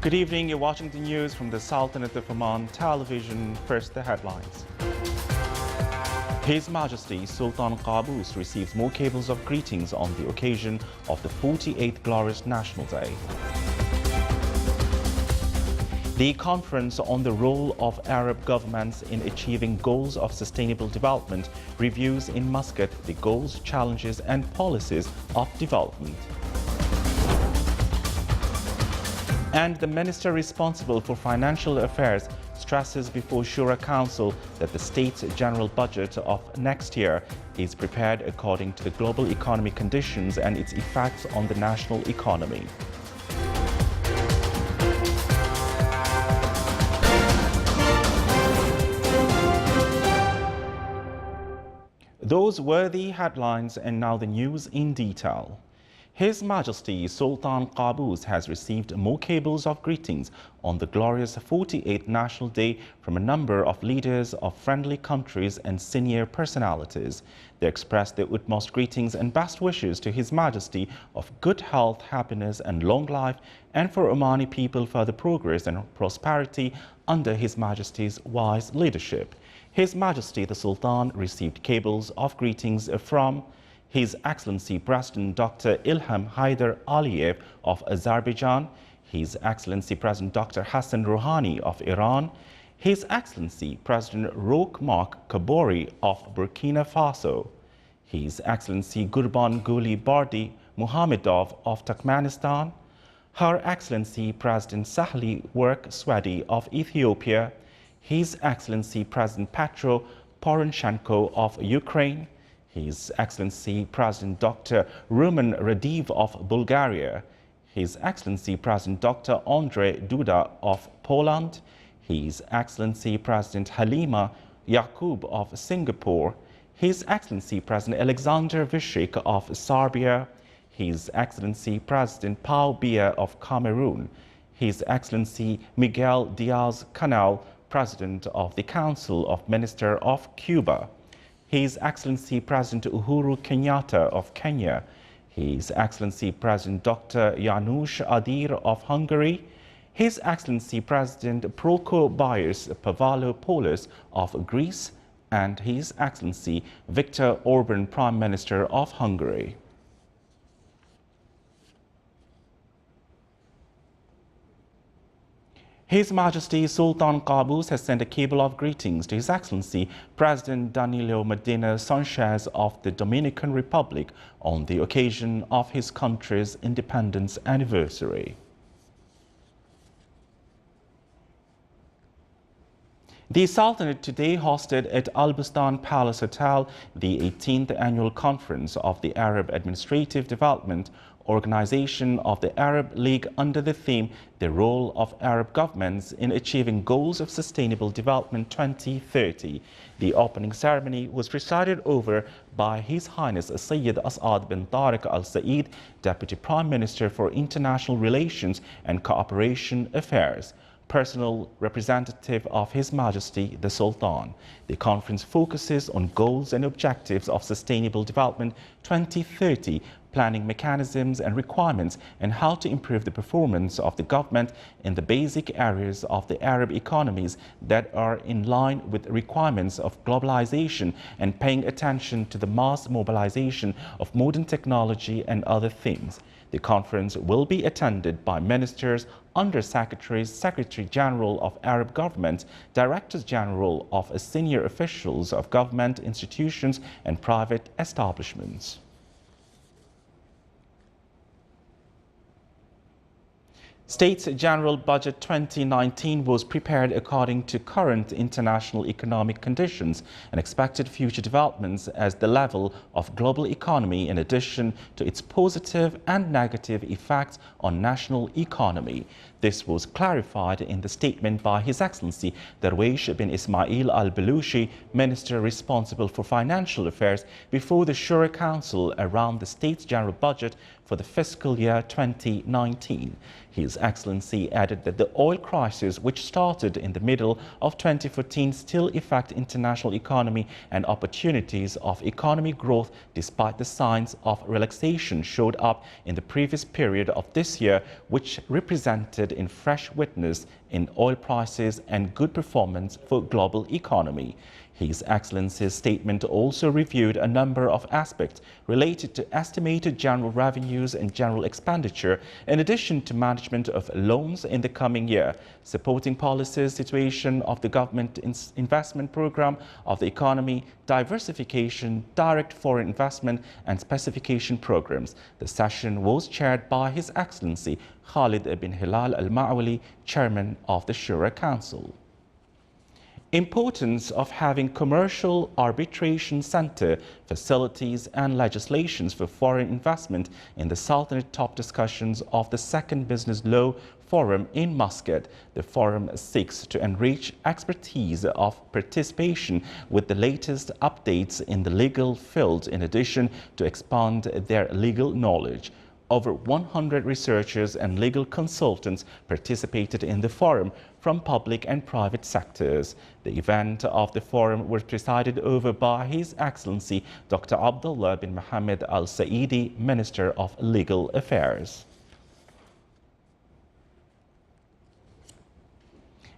Good evening, you're watching the news from the Sultanate of Oman television. First, the headlines. His Majesty Sultan Qaboos receives more cables of greetings on the occasion of the 48th Glorious National Day. The Conference on the Role of Arab Governments in Achieving Goals of Sustainable Development reviews in Muscat the goals, challenges and policies of development. And the Minister responsible for Financial Affairs stresses before Shura Council that the state's general budget of next year is prepared according to the global economic conditions and its effects on the national economy. Those were the headlines, and now the news in detail. His Majesty Sultan Qaboos has received more cables of greetings on the glorious 48th National Day from a number of leaders of friendly countries and senior personalities. They expressed their utmost greetings and best wishes to His Majesty of good health, happiness and long life, and for Omani people further progress and prosperity under His Majesty's wise leadership. His Majesty the Sultan received cables of greetings from His Excellency President Dr. Ilham Haydar Aliyev of Azerbaijan, His Excellency President Dr. Hassan Rouhani of Iran, His Excellency President Roch Mark Kabori of Burkina Faso, His Excellency Gurban Guli Bardi Muhammadov of Turkmenistan, Her Excellency President Sahli Work Swedi of Ethiopia, His Excellency President Petro Poroshenko of Ukraine, His Excellency President Dr. Rumen Radev of Bulgaria, His Excellency President Dr. Andrzej Duda of Poland, His Excellency President Halima Yaqub of Singapore, His Excellency President Alexander Vučić of Serbia, His Excellency President Paul Biya of Cameroon, His Excellency Miguel Diaz-Canel, President of the Council of Ministers of Cuba, His Excellency President Uhuru Kenyatta of Kenya, His Excellency President Dr. Janusz Adir of Hungary, His Excellency President Prokopios Pavlopoulos of Greece, and His Excellency Viktor Orban, Prime Minister of Hungary. His Majesty Sultan Qaboos has sent a cable of greetings to His Excellency President Danilo Medina Sanchez of the Dominican Republic on the occasion of his country's independence anniversary. The Sultanate today hosted at Al Bustan Palace Hotel the 18th annual conference of the Arab Administrative Development Organization of the Arab League under the theme, The Role of Arab Governments in Achieving Goals of Sustainable Development 2030. The opening ceremony was presided over by His Highness Sayyid As'ad bin Tariq Al Saeed, Deputy Prime Minister for International Relations and Cooperation Affairs, personal representative of His Majesty the Sultan. The conference focuses on goals and objectives of Sustainable Development 2030, planning mechanisms and requirements, and how to improve the performance of the government in the basic areas of the Arab economies that are in line with requirements of globalization and paying attention to the mass mobilization of modern technology and other things. The conference will be attended by ministers, under-secretaries, Secretary-General of Arab governments, Directors-General of senior officials of government institutions and private establishments. State's General Budget 2019 was prepared according to current international economic conditions and expected future developments as the level of global economy, in addition to its positive and negative effects on national economy. This was clarified in the statement by His Excellency Darwish bin Ismail al-Balushi, Minister responsible for Financial Affairs, before the Shura Council around the State's General Budget for the fiscal year 2019. His Excellency added that the oil crisis, which started in the middle of 2014, still affect international economy and opportunities of economic growth despite the signs of relaxation showed up in the previous period of this year, which represented in fresh witness in oil prices and good performance for global economy. His Excellency's statement also reviewed a number of aspects related to estimated general revenues and general expenditure, in addition to management of loans in the coming year, supporting policies, situation of the government investment program of the economy, diversification, direct foreign investment and specification programs. The session was chaired by His Excellency Khalid bin Hilal Al-Ma'wali, Chairman of the Shura Council. Importance of having commercial arbitration center, facilities and legislations for foreign investment in the Sultanate top discussions of the Second Business Law Forum in Muscat. The forum seeks to enrich expertise of participation with the latest updates in the legal field, in addition to expand their legal knowledge. Over 100 researchers and legal consultants participated in the forum from public and private sectors. The event of the forum was presided over by His Excellency Dr. Abdullah bin Mohammed Al Saidi, Minister of Legal Affairs.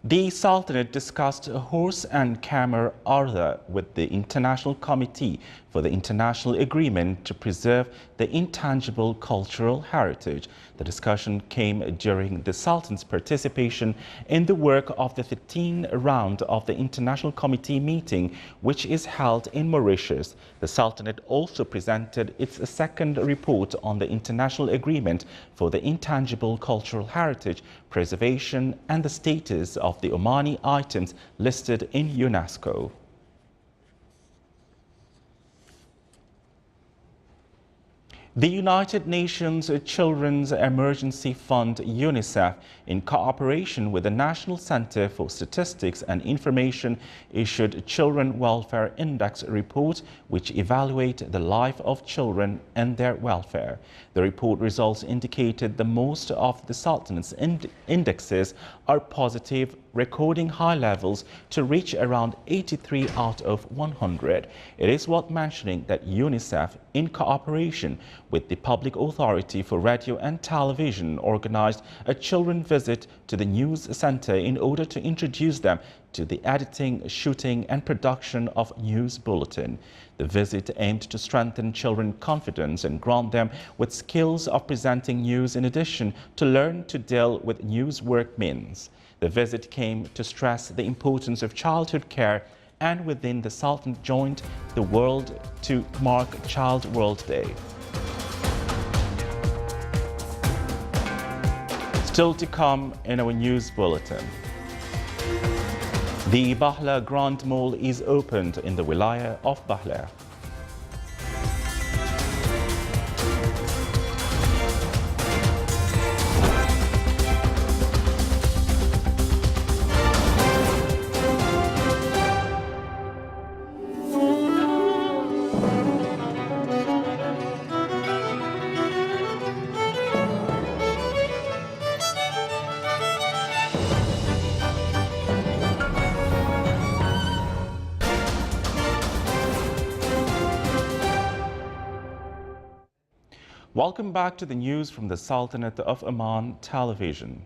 The Sultanate discussed horse and camel ardha with the International Committee for the International Agreement to Preserve the Intangible Cultural Heritage. The discussion came during the Sultan's participation in the work of the 13th round of the International Committee meeting, which is held in Mauritius. The Sultanate also presented its second report on the International Agreement for the Intangible Cultural Heritage Preservation and the status of the Omani items listed in UNESCO. The United Nations Children's Emergency Fund, UNICEF, in cooperation with the National Center for Statistics and Information, issued Children Welfare Index report, which evaluate the life of children and their welfare. The report results indicated that most of the Sultanate's indexes are positive, recording high levels to reach around 83 out of 100. It is worth mentioning that UNICEF, in cooperation with the Public Authority for Radio and Television, organized a children visit to the news center in order to introduce them to the editing, shooting and production of news bulletin. The visit aimed to strengthen children's confidence and grant them with skills of presenting news, in addition to learn to deal with news work means. The visit came to stress the importance of childhood care, and within the Sultan joined the world to mark Child World Day. Still to come in our news bulletin. The Bahla Grand Mall is opened in the Wilaya of Bahla. Welcome back to the news from the Sultanate of Oman Television.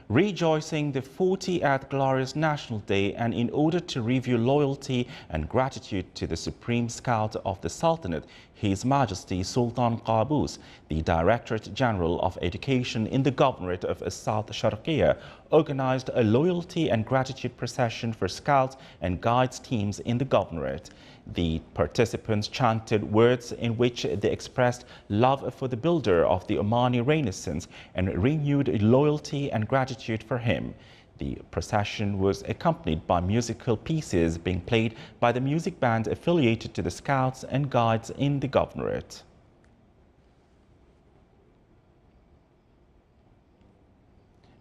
Rejoicing the 40th Glorious National Day, and in order to review loyalty and gratitude to the Supreme Scout of the Sultanate, His Majesty Sultan Qaboos, the Directorate General of Education in the Governorate of South Sharqiya, organized a loyalty and gratitude procession for Scouts and Guides teams in the Governorate. The participants chanted words in which they expressed love for the builder of the Omani Renaissance and renewed loyalty and gratitude for him. The procession was accompanied by musical pieces being played by the music band affiliated to the Scouts and Guides in the Governorate.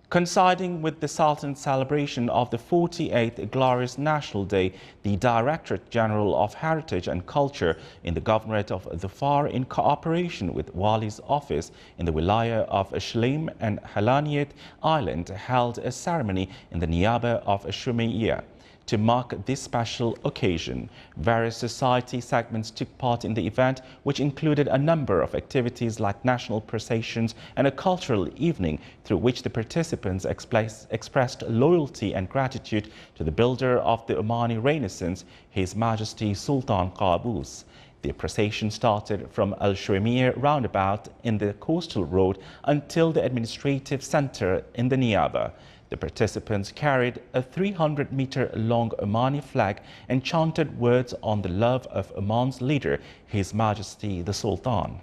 Coinciding with the Sultan's celebration of the 48th Glorious National Day, the Directorate General of Heritage and Culture in the Governorate of Dhofar, in cooperation with Wali's office in the Wilaya of Shleim and Halaniyat Island, held a ceremony in the Niaba of Shumaiya. To mark this special occasion, various society segments took part in the event, which included a number of activities like national processions and a cultural evening through which the participants expressed loyalty and gratitude to the builder of the Omani Renaissance, His Majesty Sultan Qaboos. The procession started from Al Shuaimiyya roundabout in the coastal road until the administrative center in the Niaba. The participants carried a 300-meter-long Omani flag and chanted words on the love of Oman's leader, His Majesty the Sultan.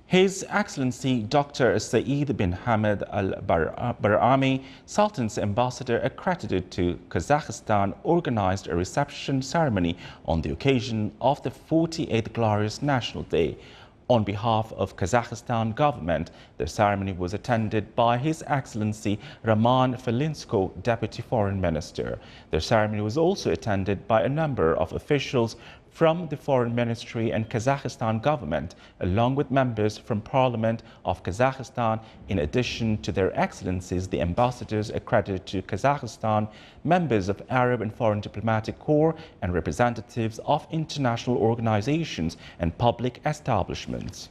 His Excellency Dr. Saeed bin Hamad Al-Barami, Sultan's ambassador accredited to Kazakhstan, organized a reception ceremony on the occasion of the 48th Glorious National Day. On behalf of Kazakhstan government, the ceremony was attended by His Excellency Roman Felinsko, Deputy Foreign Minister. The ceremony was also attended by a number of officials from the Foreign Ministry and Kazakhstan government, along with members from Parliament of Kazakhstan, in addition to their excellencies, the ambassadors accredited to Kazakhstan, members of Arab and Foreign Diplomatic Corps, and representatives of international organizations and public establishments.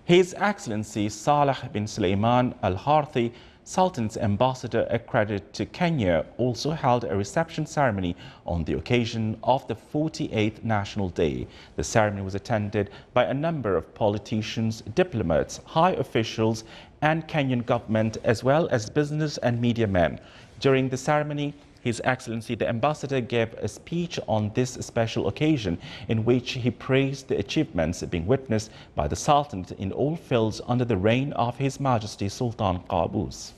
His Excellency Saleh bin Sulaiman Al Harthi, Sultan's ambassador accredited to Kenya, also held a reception ceremony on the occasion of the 48th National Day. The ceremony was attended by a number of politicians, diplomats, high officials, and Kenyan government, as well as business and media men. During the ceremony, His Excellency the Ambassador gave a speech on this special occasion in which he praised the achievements being witnessed by the Sultan in all fields under the reign of His Majesty Sultan Qaboos.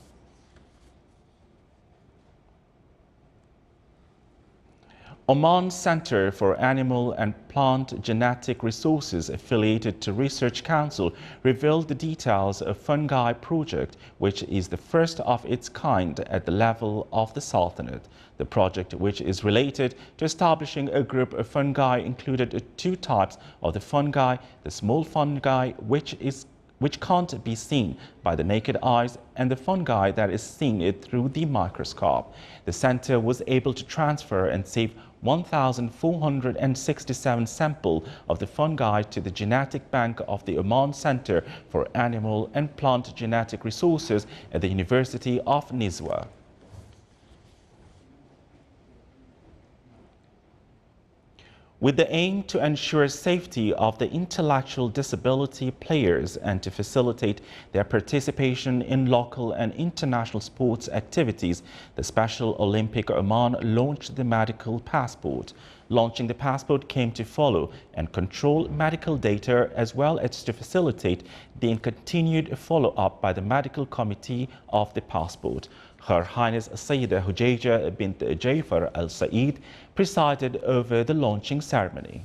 Oman Center for Animal and Plant Genetic Resources, affiliated to Research Council, revealed the details of fungi project, which is the first of its kind at the level of the Sultanate. The project, which is related to establishing a group of fungi, included two types of the fungi: the small fungi, which can't be seen by the naked eyes, and the fungi that is seen it through the microscope. The center was able to transfer and save 1,467 samples of the fungi to the genetic bank of the Oman Center for Animal and Plant Genetic Resources at the University of Nizwa. With the aim to ensure safety of the intellectual disability players and to facilitate their participation in local and international sports activities, the Special Olympic Oman launched the medical passport. Launching the passport came to follow and control medical data, as well as to facilitate the continued follow-up by the medical committee of the passport. Her Highness Sayyida Hujaija bint Jafar Al Saeed presided over the launching ceremony.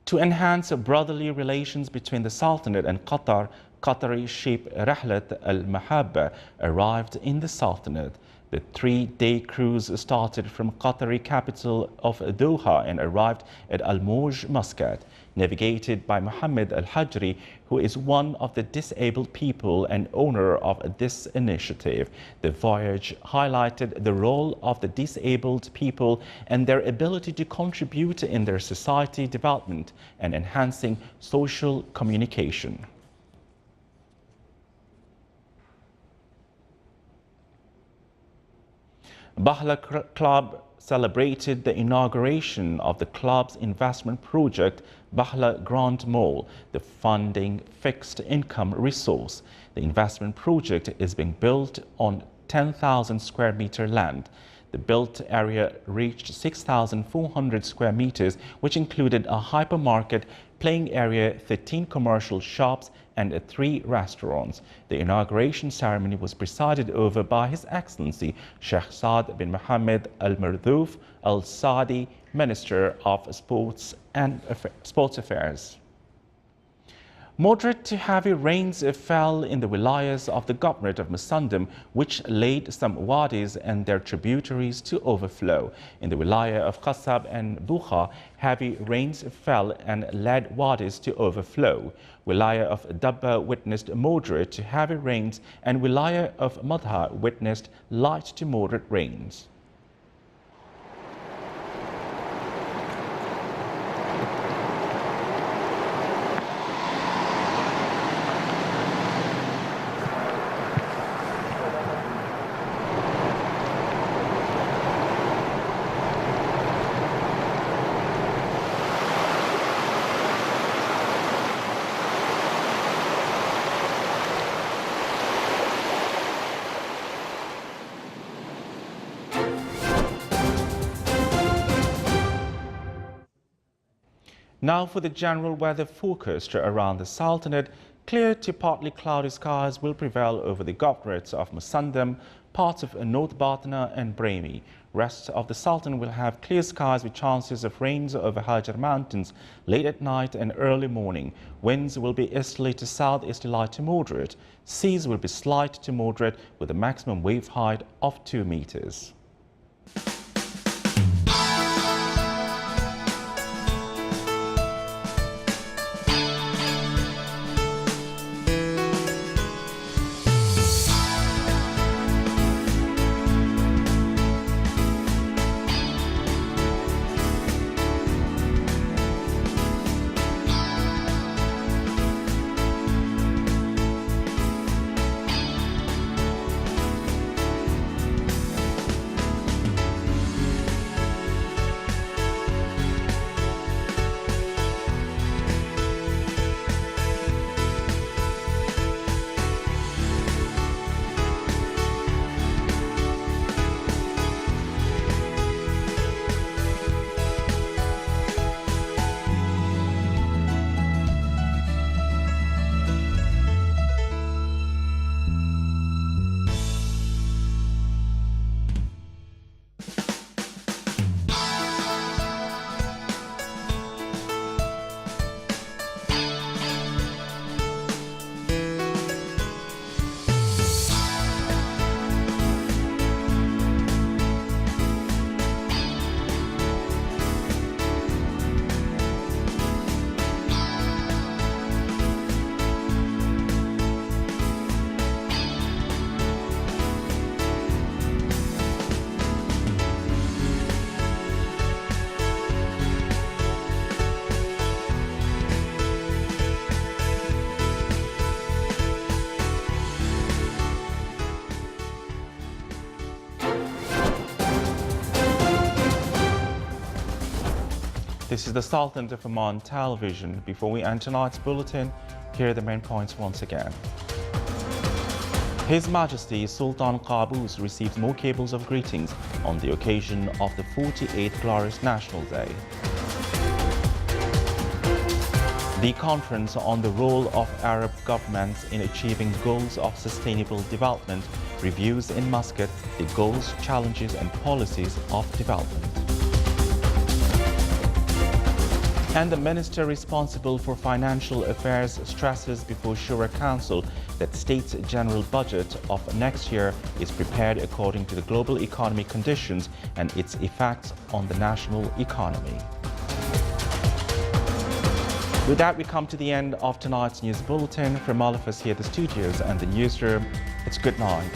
To enhance brotherly relations between the Sultanate and Qatar, Qatari ship Rahlat Al Mahabba arrived in the Sultanate. The three-day cruise started from Qatari capital of Doha and arrived at Al Mouj, Muscat. Navigated by Mohammed Al Hajri, who is one of the disabled people and owner of this initiative. The voyage highlighted the role of the disabled people and their ability to contribute in their society development and enhancing social communication. Bahla Club celebrated the inauguration of the club's investment project, Bahla Grand Mall, the funding fixed income resource. The investment project is being built on 10,000 square meter land. The built area reached 6,400 square meters, which included a hypermarket, playing area, 13 commercial shops, and 3 restaurants. The inauguration ceremony was presided over by His Excellency Sheikh Saad bin Mohammed Al Mardouf Al Saadi, Minister of Sports Affairs. Moderate to heavy rains fell in the wilayas of the Governorate of Musandam, which laid some wadis and their tributaries to overflow. In the wilaya of Qasab and Bukha, heavy rains fell and led wadis to overflow. Wilaya of Dabba witnessed moderate to heavy rains, and wilaya of Madha witnessed light to moderate rains. Now for the general weather forecast around the Sultanate. Clear to partly cloudy skies will prevail over the governorates of Musandam, parts of North Batna and Brahmi. Rest of the Sultan will have clear skies with chances of rains over Hajar Mountains late at night and early morning. Winds will be easterly to southeasterly light to moderate. Seas will be slight to moderate with a maximum wave height of 2 meters. This is the Sultan of Oman television. Before we end tonight's bulletin, here are the main points once again. His Majesty Sultan Qaboos received more cables of greetings on the occasion of the 48th Glorious National Day. The conference on the role of Arab governments in achieving goals of sustainable development reviews in Muscat the goals, challenges and policies of development. And the minister responsible for financial affairs stresses before Shura Council that state's general budget of next year is prepared according to the global economy conditions and its effects on the national economy. With that, we come to the end of tonight's news bulletin. From all of us here at the studios and the newsroom, it's good night.